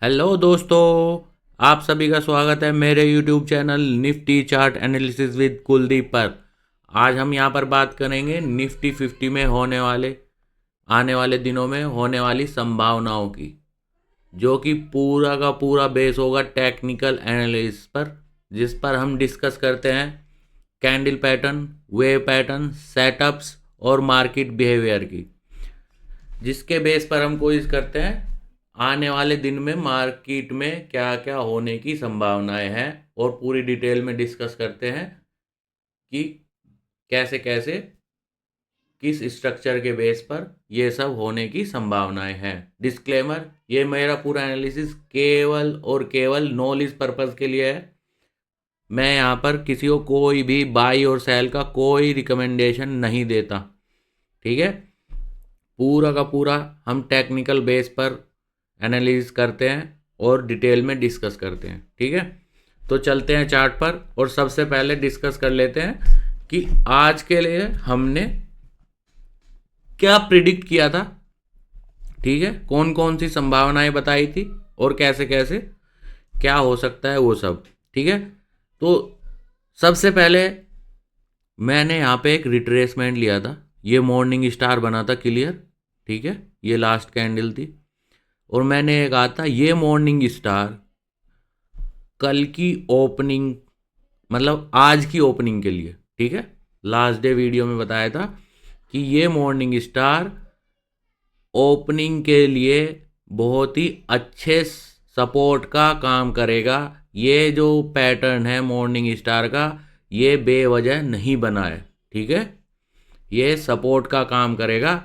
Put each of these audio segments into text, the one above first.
Hello दोस्तों, आप सभी का स्वागत है मेरे YouTube channel Nifty chart analysis with Kuldeep पर। आज हम यहाँ पर बात करेंगे निफ्टी 50 में होने वाले आने वाले दिनों में होने वाली संभावनाओं की, जो कि पूरा का पूरा बेस होगा टेक्निकल एनालिसिस पर, जिस पर हम डिस्कस करते हैं candle pattern, wave pattern, setups और मार्केट बिहेवियर की, जिसके बेस पर हम कोशिश करते हैं आने वाले दिन में मार्केट में क्या क्या होने की संभावनाएं हैं और पूरी डिटेल में डिस्कस करते हैं कि कैसे कैसे किस स्ट्रक्चर के बेस पर ये सब होने की संभावनाएं हैं। डिस्क्लेमर, ये मेरा पूरा एनालिसिस केवल और केवल नॉलेज पर्पस के लिए है। मैं यहाँ पर किसी को कोई भी बाई और सेल का कोई रिकमेंडेशन नहीं देता, ठीक है। पूरा का पूरा हम टेक्निकल बेस पर एनालिसिस करते हैं और डिटेल में डिस्कस करते हैं, ठीक है। तो चलते हैं चार्ट पर और सबसे पहले डिस्कस कर लेते हैं कि आज के लिए हमने क्या प्रिडिक्ट किया था, ठीक है। कौन कौन सी संभावनाएं बताई थी और कैसे कैसे क्या हो सकता है वो सब, ठीक है। तो सबसे पहले मैंने यहाँ पे एक रिट्रेसमेंट लिया था, ये मॉर्निंग स्टार बना था क्लियर, ठीक है। ये लास्ट कैंडल थी और मैंने कहा था ये मॉर्निंग स्टार कल की ओपनिंग, मतलब आज की ओपनिंग के लिए, ठीक है। लास्ट डे वीडियो में बताया था कि ये मॉर्निंग स्टार ओपनिंग के लिए बहुत ही अच्छे सपोर्ट का काम करेगा। ये जो पैटर्न है मॉर्निंग स्टार का, ये बेवजह नहीं बना है, ठीक है। ये सपोर्ट का काम करेगा।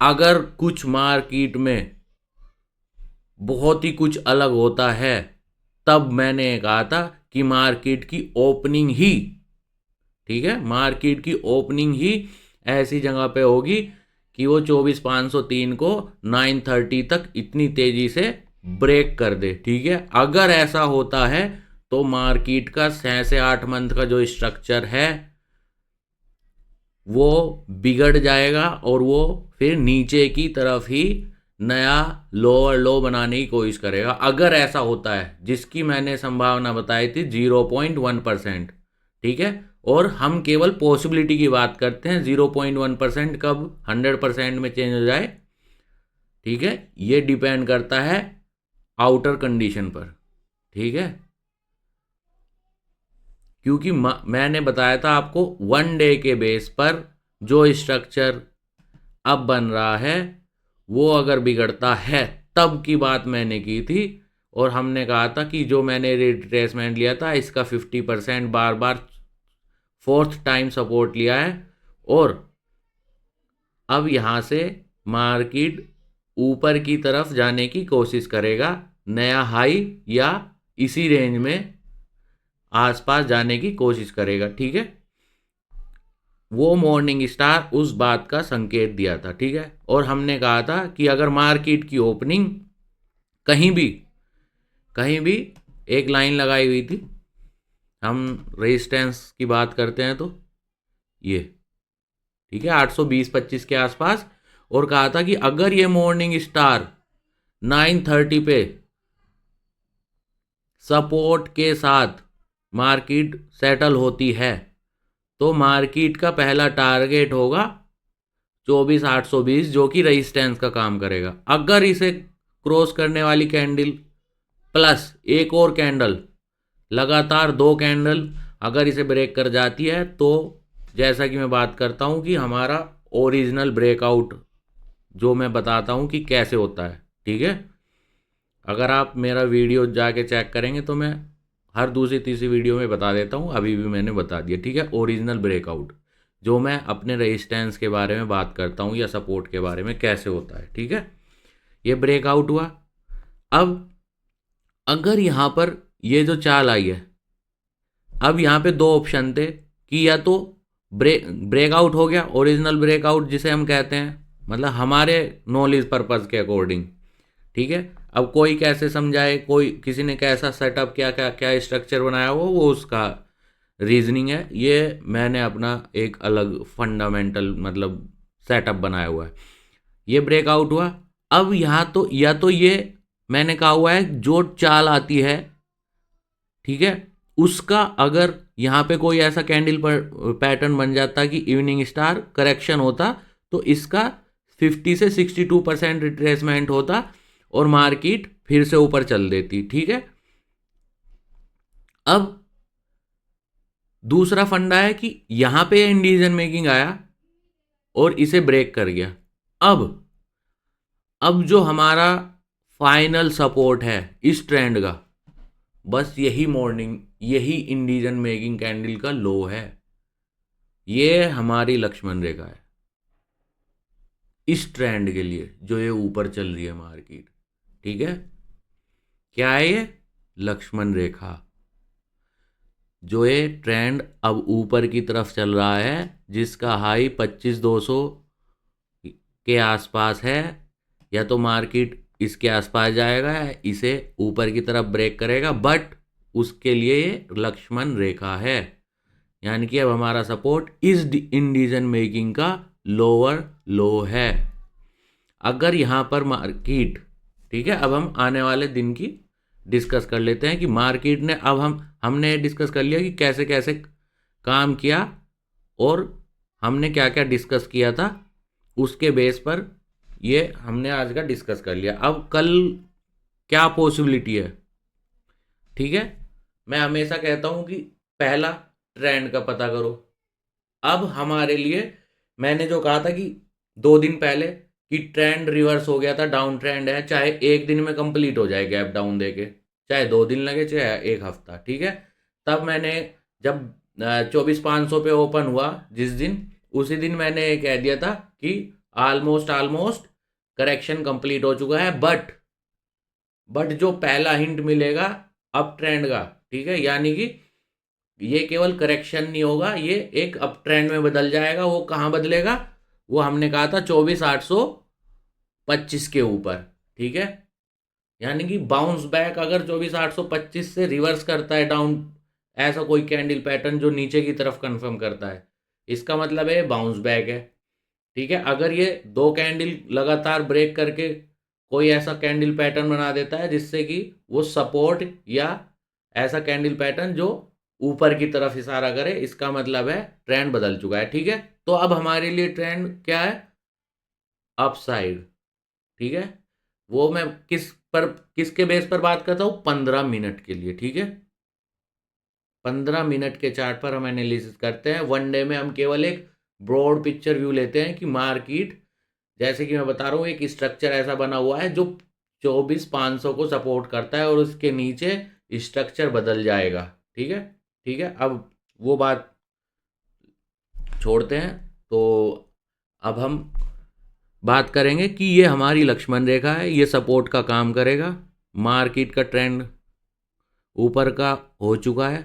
अगर कुछ मार्केट में बहुत ही कुछ अलग होता है तब मैंने कहा था कि मार्केट की ओपनिंग ही, ठीक है, मार्केट की ओपनिंग ही ऐसी जगह पे होगी कि वो 24,503 को 930 तक इतनी तेजी से ब्रेक कर दे, ठीक है। अगर ऐसा होता है तो मार्केट का 6 से 8 मंथ का जो स्ट्रक्चर है वो बिगड़ जाएगा और वो फिर नीचे की तरफ ही नया लोअर लो बनाने की कोशिश करेगा। अगर ऐसा होता है, जिसकी मैंने संभावना बताई थी 0.1%, ठीक है। और हम केवल पॉसिबिलिटी की बात करते हैं, 0.1% कब 100% में चेंज हो जाए, ठीक है, ये डिपेंड करता है आउटर कंडीशन पर, ठीक है। क्योंकि मैंने बताया था आपको वन डे के बेस पर जो स्ट्रक्चर अब बन रहा है वो अगर बिगड़ता है तब की बात मैंने की थी। और हमने कहा था कि जो मैंने रिट्रेसमेंट लिया था इसका 50% बार बार फोर्थ टाइम सपोर्ट लिया है और अब यहाँ से मार्केट ऊपर की तरफ जाने की कोशिश करेगा, नया हाई या इसी रेंज में आसपास जाने की कोशिश करेगा, ठीक है। वो मॉर्निंग स्टार उस बात का संकेत दिया था, ठीक है। और हमने कहा था कि अगर मार्केट की ओपनिंग कहीं भी एक लाइन लगाई हुई थी, हम रेजिस्टेंस की बात करते हैं तो ये, ठीक है, 820-25 के आसपास, और कहा था कि अगर ये मॉर्निंग स्टार 930 पे सपोर्ट के साथ मार्केट सेटल होती है तो मार्केट का पहला टारगेट होगा 24,820, जो कि रेजिस्टेंस का काम करेगा। अगर इसे क्रॉस करने वाली कैंडल प्लस एक और कैंडल, लगातार 2 कैंडल अगर इसे ब्रेक कर जाती है तो जैसा कि मैं बात करता हूं कि हमारा ओरिजिनल ब्रेकआउट, जो मैं बताता हूं कि कैसे होता है, ठीक है। अगर आप मेरा वीडियो जाके चेक करेंगे तो मैं हर दूसरी तीसरी वीडियो में बता देता हूँ, अभी भी मैंने बता दिया, ठीक है। ओरिजिनल ब्रेकआउट जो मैं अपने रेजिस्टेंस के बारे में बात करता हूँ या सपोर्ट के बारे में कैसे होता है, ठीक है। ये ब्रेकआउट हुआ। अब अगर यहाँ पर ये जो चाल आई है, अब यहाँ पे 2 ऑप्शन थे कि या तो ब्रेकआउट हो गया, ओरिजिनल ब्रेकआउट जिसे हम कहते हैं, मतलब हमारे नॉलेज पर्पज़ के अकॉर्डिंग, ठीक है। अब कोई कैसे समझाए, कोई किसी ने कैसा सेटअप किया, क्या क्या स्ट्रक्चर बनाया वो उसका रीजनिंग है। ये मैंने अपना एक अलग फंडामेंटल मतलब सेटअप बनाया हुआ है। ये ब्रेकआउट हुआ। अब यहाँ तो या तो ये मैंने कहा हुआ है जो चाल आती है, ठीक है, उसका अगर यहाँ पे कोई ऐसा कैंडल पैटर्न बन जाता कि इवनिंग स्टार करेक्शन होता, तो इसका 50 से 62% रिट्रेसमेंट होता और मार्केट फिर से ऊपर चल देती। ठीक है, अब दूसरा फंडा है कि यहां पे इंडिसीजन मेकिंग आया और इसे ब्रेक कर गया। अब जो हमारा फाइनल सपोर्ट है इस ट्रेंड का, बस यही इंडिसीजन मेकिंग कैंडल का लो है। ये हमारी लक्ष्मण रेखा है इस ट्रेंड के लिए जो ये ऊपर चल रही है मार्केट। ठीक है, क्या है ये? लक्ष्मण रेखा। जो ये ट्रेंड अब ऊपर की तरफ चल रहा है, जिसका हाई 25,200 के आसपास है, या तो मार्केट इसके आसपास जाएगा या इसे ऊपर की तरफ ब्रेक करेगा, बट उसके लिए ये लक्ष्मण रेखा है। यानी कि अब हमारा सपोर्ट इस इंडिसीजन मेकिंग का लोअर लो है। अगर यहाँ पर मार्केट, ठीक है, अब हम आने वाले दिन की डिस्कस कर लेते हैं कि मार्केट ने, अब हमने डिस्कस कर लिया कि कैसे कैसे काम किया और हमने क्या क्या डिस्कस किया था, उसके बेस पर ये हमने आज का डिस्कस कर लिया। अब कल क्या पॉसिबिलिटी है? ठीक है, मैं हमेशा कहता हूं कि पहला ट्रेंड का पता करो। अब हमारे लिए मैंने जो कहा था कि 2 दिन पहले कि ट्रेंड रिवर्स हो गया था, डाउन ट्रेंड है, चाहे एक दिन में कंप्लीट हो जाए गैप डाउन देके, चाहे 2 दिन लगे चाहे एक हफ्ता। ठीक है, तब मैंने जब 24,500 पे ओपन हुआ जिस दिन, उसी दिन मैंने ये कह दिया था कि ऑलमोस्ट करेक्शन कंप्लीट हो चुका है, बट जो पहला हिंट मिलेगा अप ट्रेंड का, ठीक है, यानी कि ये केवल करेक्शन नहीं होगा, ये एक अप ट्रेंड में बदल जाएगा। वो कहाँ बदलेगा? वो हमने कहा था 24,825 के ऊपर। ठीक है, यानी कि बाउंस बैक अगर 24,825 से रिवर्स करता है डाउन, ऐसा कोई कैंडल पैटर्न जो नीचे की तरफ कंफर्म करता है, इसका मतलब है बाउंस बैक है। ठीक है, अगर ये 2 कैंडल लगातार ब्रेक करके कोई ऐसा कैंडल पैटर्न बना देता है जिससे कि वो सपोर्ट या ऐसा कैंडल पैटर्न जो ऊपर की तरफ इशारा करे, इसका मतलब है ट्रेंड बदल चुका है। ठीक है, तो अब हमारे लिए ट्रेंड क्या है? अपसाइड। ठीक है, वो मैं किसके बेस पर बात करता हूँ? 15 मिनट के लिए। ठीक है, 15 मिनट के चार्ट पर हम एनालिसिस करते हैं। वन डे में हम केवल एक ब्रॉड पिक्चर व्यू लेते हैं कि मार्केट, जैसे कि मैं बता रहा हूँ, एक स्ट्रक्चर ऐसा बना हुआ है जो 24,500 को सपोर्ट करता है और उसके नीचे स्ट्रक्चर बदल जाएगा। ठीक है, ठीक है, अब वो बात छोड़ते हैं। तो अब हम बात करेंगे कि ये हमारी लक्ष्मण रेखा है, ये सपोर्ट का काम करेगा। मार्केट का ट्रेंड ऊपर का हो चुका है।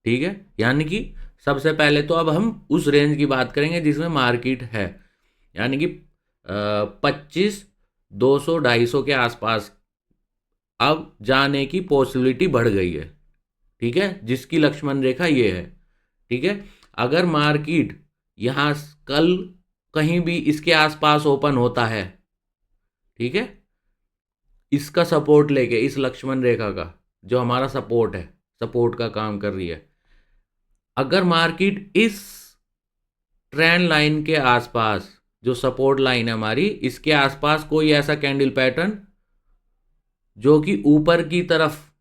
ठीक है, यानी कि सबसे पहले तो अब हम उस रेंज की बात करेंगे जिसमें मार्केट है, यानी कि 25,200 250 के आसपास अब जाने की पॉसिबिलिटी बढ़ गई है। ठीक है, जिसकी लक्ष्मण रेखा ये है। ठीक है, अगर मार्केट यहाँ कल कहीं भी इसके आसपास ओपन होता है, ठीक है, इसका सपोर्ट लेके, इस लक्ष्मण रेखा का जो हमारा सपोर्ट है, सपोर्ट का काम कर रही है, अगर मार्केट इस ट्रेंड लाइन के आसपास, जो सपोर्ट लाइन है हमारी, इसके आसपास कोई ऐसा कैंडल पैटर्न जो कि ऊपर की तरफ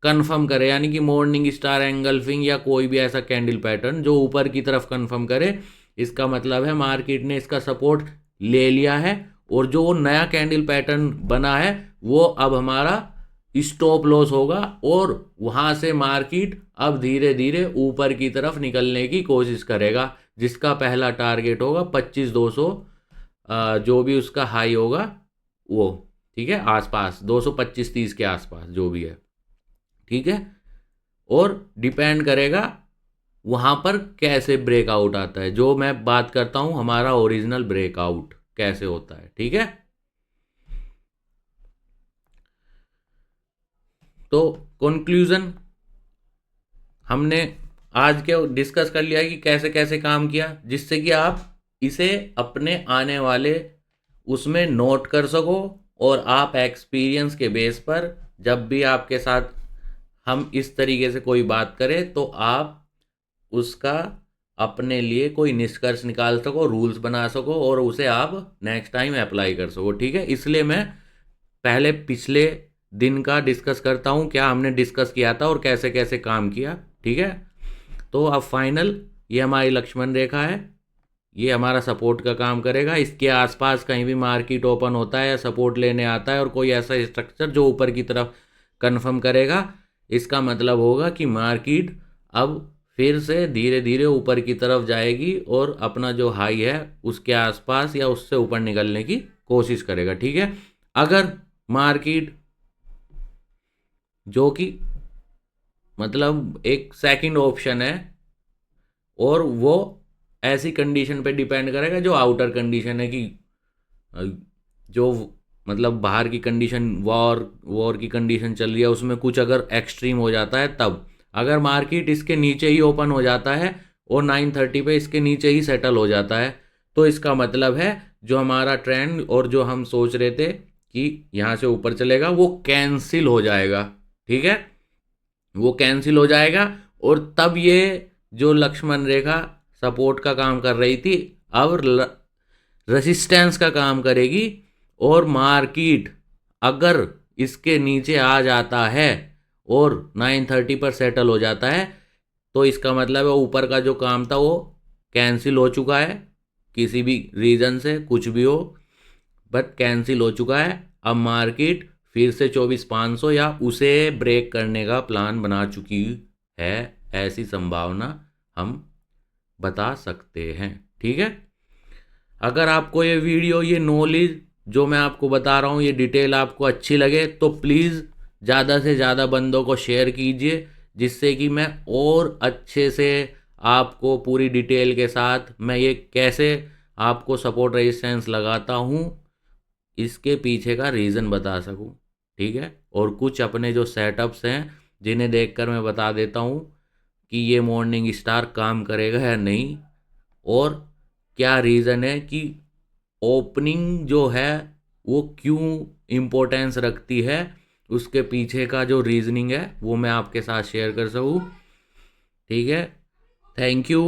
कंफर्म करे, यानी कि मॉर्निंग स्टार एंगल्फिंग या कोई भी ऐसा कैंडल पैटर्न जो ऊपर की तरफ कंफर्म करे, इसका मतलब है मार्केट ने इसका सपोर्ट ले लिया है और जो वो नया कैंडल पैटर्न बना है वो अब हमारा स्टॉप लॉस होगा और वहां से मार्केट अब धीरे धीरे ऊपर की तरफ निकलने की कोशिश करेगा, जिसका पहला टारगेट होगा 25,200, जो भी उसका हाई होगा वो। ठीक है, आसपास 225-30 के आसपास जो भी है। ठीक है, और डिपेंड करेगा वहां पर कैसे ब्रेकआउट आता है, जो मैं बात करता हूं हमारा ओरिजिनल ब्रेकआउट कैसे होता है। ठीक है, तो कंक्लूजन हमने आज के डिस्कस कर लिया कि कैसे कैसे काम किया, जिससे कि आप इसे अपने आने वाले उसमें नोट कर सको और आप एक्सपीरियंस के बेस पर जब भी आपके साथ हम इस तरीके से कोई बात करें तो आप उसका अपने लिए कोई निष्कर्ष निकाल सको, रूल्स बना सको और उसे आप नेक्स्ट टाइम अप्लाई कर सको। ठीक है, इसलिए मैं पहले पिछले दिन का डिस्कस करता हूँ, क्या हमने डिस्कस किया था और कैसे कैसे काम किया। ठीक है, तो अब फाइनल ये हमारी लक्ष्मण रेखा है, ये हमारा सपोर्ट का काम करेगा। इसके आसपास कहीं भी मार्केट ओपन होता है या सपोर्ट लेने आता है और कोई ऐसा स्ट्रक्चर जो ऊपर की तरफ कंफर्म करेगा, इसका मतलब होगा कि मार्केट अब फिर से धीरे धीरे ऊपर की तरफ जाएगी और अपना जो हाई है उसके आसपास या उससे ऊपर निकलने की कोशिश करेगा। ठीक है, अगर मार्केट जो कि मतलब एक सेकंड ऑप्शन है और वो ऐसी कंडीशन पे डिपेंड करेगा जो आउटर कंडीशन है कि अ, जो मतलब बाहर की कंडीशन, वॉर वॉर की कंडीशन चल रही है, उसमें कुछ अगर एक्सट्रीम हो जाता है तब। अगर मार्केट इसके नीचे ही ओपन हो जाता है और 930 पे इसके नीचे ही सेटल हो जाता है तो इसका मतलब है जो हमारा ट्रेंड और जो हम सोच रहे थे कि यहाँ से ऊपर चलेगा वो कैंसिल हो जाएगा। ठीक है, वो कैंसिल हो जाएगा और तब ये जो लक्ष्मण रेखा सपोर्ट का काम कर रही थी अब रेसिस्टेंस का काम करेगी। और मार्केट अगर इसके नीचे आ जाता है और 930 पर सेटल हो जाता है तो इसका मतलब है ऊपर का जो काम था वो कैंसिल हो चुका है, किसी भी रीज़न से कुछ भी हो बट कैंसिल हो चुका है। अब मार्केट फिर से 24,500 या उसे ब्रेक करने का प्लान बना चुकी है, ऐसी संभावना हम बता सकते हैं। ठीक है, अगर आपको ये वीडियो, ये नॉलेज जो मैं आपको बता रहा हूँ, ये डिटेल आपको अच्छी लगे तो प्लीज़ ज़्यादा से ज़्यादा बंदों को शेयर कीजिए, जिससे कि मैं और अच्छे से आपको पूरी डिटेल के साथ मैं ये कैसे आपको सपोर्ट रेजिस्टेंस लगाता हूँ इसके पीछे का रीज़न बता सकूँ। ठीक है, और कुछ अपने जो सेटअप्स हैं जिन्हें देखकर मैं बता देता हूँ कि ये मॉर्निंग स्टार काम करेगा या नहीं और क्या रीज़न है कि ओपनिंग जो है वो क्यों इम्पोर्टेंस रखती है, उसके पीछे का जो रीजनिंग है वो मैं आपके साथ शेयर कर सकूँ। ठीक है, थैंक यू।